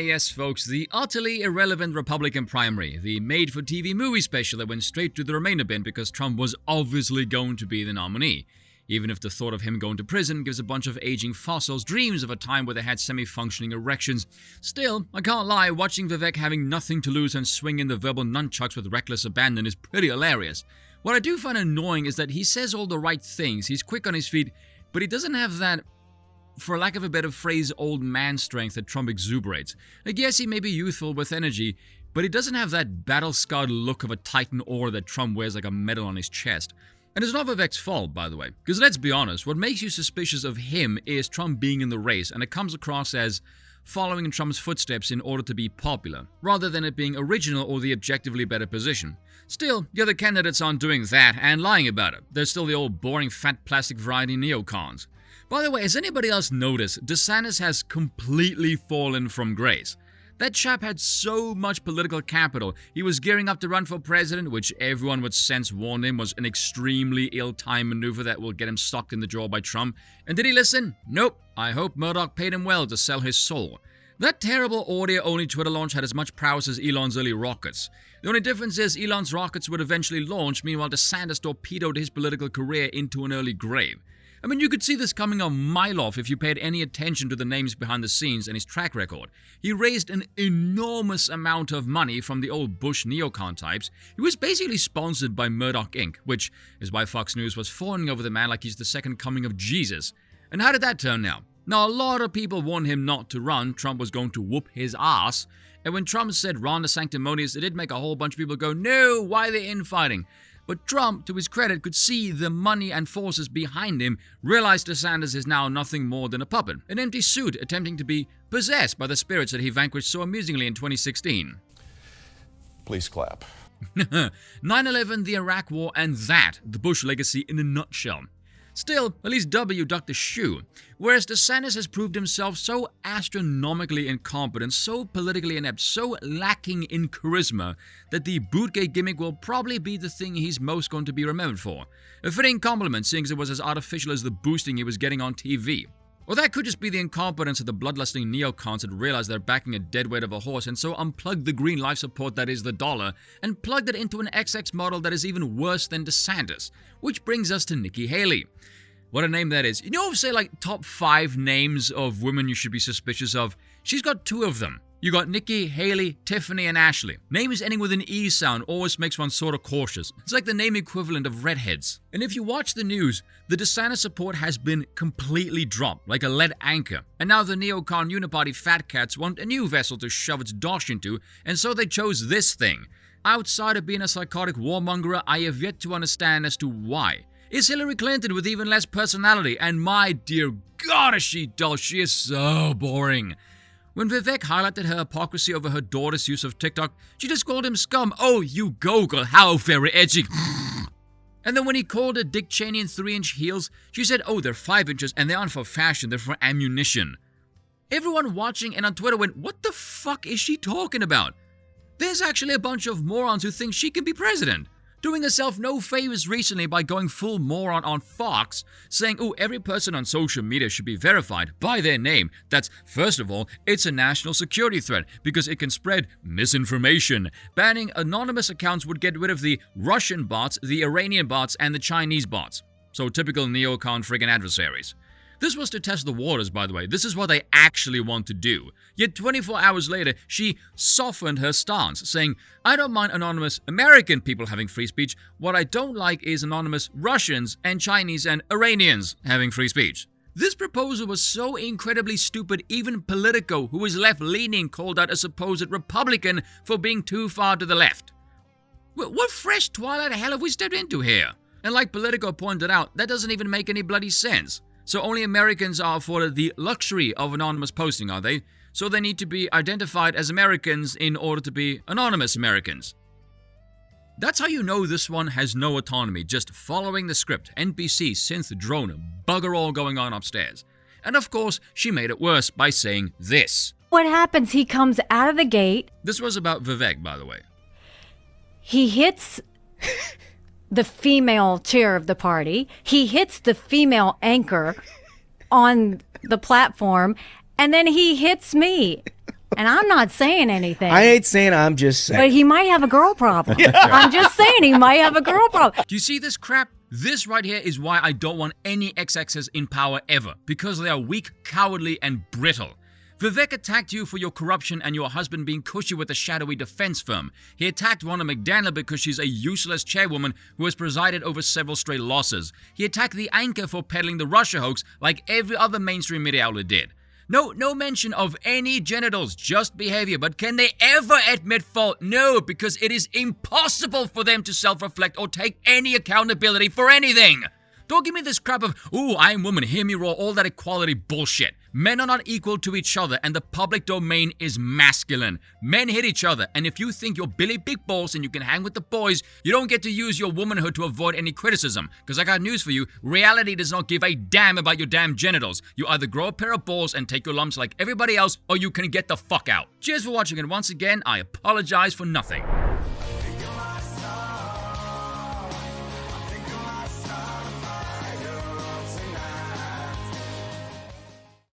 yes, folks, the utterly irrelevant Republican primary, the made-for-TV movie special that went straight to the Remainer bin because Trump was obviously going to be the nominee. Even if the thought of him going to prison gives a bunch of aging fossils dreams of a time where they had semi-functioning erections. Still, I can't lie, watching Vivek having nothing to lose and swinging the verbal nunchucks with reckless abandon is pretty hilarious. What I do find annoying is that he says all the right things, he's quick on his feet, but he doesn't have that, for lack of a better phrase, old man strength that Trump exuberates. I guess he may be youthful with energy, but he doesn't have that battle-scarred look of a Titan ore that Trump wears like a medal on his chest. And it's not Vivek's fault, by the way, because let's be honest, what makes you suspicious of him is Trump being in the race, and it comes across as following in Trump's footsteps in order to be popular, rather than it being original or the objectively better position. Still, the other candidates aren't doing that and lying about it. They're still the old boring fat plastic variety neocons. By the way, has anybody else noticed DeSantis has completely fallen from grace? That chap had so much political capital. He was gearing up to run for president, which everyone would sense warned him was an extremely ill-timed maneuver that will get him socked in the jaw by Trump. And did he listen? Nope. I hope Murdoch paid him well to sell his soul. That terrible audio-only Twitter launch had as much prowess as Elon's early rockets. The only difference is Elon's rockets would eventually launch, meanwhile DeSantis torpedoed his political career into an early grave. I mean, you could see this coming a mile off if you paid any attention to the names behind the scenes and his track record. He raised an enormous amount of money from the old Bush neocon types. He was basically sponsored by Murdoch Inc., which is why Fox News was fawning over the man like he's the second coming of Jesus. And how did that turn out? Now, a lot of people warned him not to run. Trump was going to whoop his ass. And when Trump said run the sanctimonious, it did make a whole bunch of people go, no, why are they infighting? But Trump, to his credit, could see the money and forces behind him, realized DeSantis is now nothing more than a puppet, an empty suit attempting to be possessed by the spirits that he vanquished so amusingly in 2016. Please clap. 9/11, the Iraq War, and that, the Bush legacy in a nutshell. Still, at least W ducked the shoe, whereas DeSantis has proved himself so astronomically incompetent, so politically inept, so lacking in charisma, that the bootgate gimmick will probably be the thing he's most going to be remembered for. A fitting compliment, seeing as it was as artificial as the boosting he was getting on TV. Or that could just be the incompetence of the bloodlusting neocons that realized they're backing a dead weight of a horse and so unplugged the green life support that is the dollar and plugged it into an XX model that is even worse than DeSantis. Which brings us to Nikki Haley. What a name that is. You know, say like top 5 names of women you should be suspicious of? She's got 2 of them. You got Nikki, Haley, Tiffany, and Ashley. Names ending with an E sound always makes one sort of cautious. It's like the name equivalent of redheads. And if you watch the news, the DeSantis support has been completely dropped, like a lead anchor. And now the neocon uniparty fat cats want a new vessel to shove its dosh into, and so they chose this thing. Outside of being a psychotic warmonger, I have yet to understand as to why. Is Hillary Clinton with even less personality, and my dear God is she dull, she is so boring. When Vivek highlighted her hypocrisy over her daughter's use of TikTok, she just called him scum. Oh, you Google, how very edgy. And then when he called her Dick Cheney in 3-inch heels, she said, oh, they're 5 inches and they aren't for fashion, they're for ammunition. Everyone watching and on Twitter went, what the fuck is she talking about? There's actually a bunch of morons who think she can be president. Doing herself no favors recently by going full moron on Fox, saying, oh, every person on social media should be verified by their name. That's, first of all, it's a national security threat because it can spread misinformation. Banning anonymous accounts would get rid of the Russian bots, the Iranian bots, and the Chinese bots. So typical neocon friggin' adversaries. This was to test the waters, by the way. This is what they actually want to do. Yet 24 hours later, she softened her stance, saying, I don't mind anonymous American people having free speech. What I don't like is anonymous Russians and Chinese and Iranians having free speech. This proposal was so incredibly stupid, even Politico, who is left-leaning, called out a supposed Republican for being too far to the left. What fresh twilight hell have we stepped into here? And like Politico pointed out, that doesn't even make any bloody sense. So only Americans are afforded the luxury of anonymous posting, are they? So they need to be identified as Americans in order to be anonymous Americans. That's how you know this one has no autonomy, just following the script, NPC, synth, drone, bugger all going on upstairs. And of course, she made it worse by saying this. What happens? He comes out of the gate. This was about Vivek, by the way. He hits the female chair of the party. He hits the female anchor on the platform, and then he hits me. And I'm not saying anything. I ain't saying, I'm just saying. But he might have a girl problem. I'm just saying he might have a girl problem. Do you see this crap? This right here is why I don't want any XXs in power ever, because they are weak, cowardly, and brittle. Vivek attacked you for your corruption and your husband being cushy with a shadowy defense firm. He attacked Ronna McDaniel because she's a useless chairwoman who has presided over several stray losses. He attacked the anchor for peddling the Russia hoax like every other mainstream media outlet did. No mention of any genitals, just behavior. But can they ever admit fault? No, because it is impossible for them to self-reflect or take any accountability for anything. Don't give me this crap of, ooh, I'm woman, hear me roar, all that equality bullshit. Men are not equal to each other, and the public domain is masculine. Men hit each other, and if you think you're Billy Big Balls and you can hang with the boys, you don't get to use your womanhood to avoid any criticism. Because I got news for you, reality does not give a damn about your damn genitals. You either grow a pair of balls and take your lumps like everybody else, or you can get the fuck out. Cheers for watching, and once again, I apologize for nothing.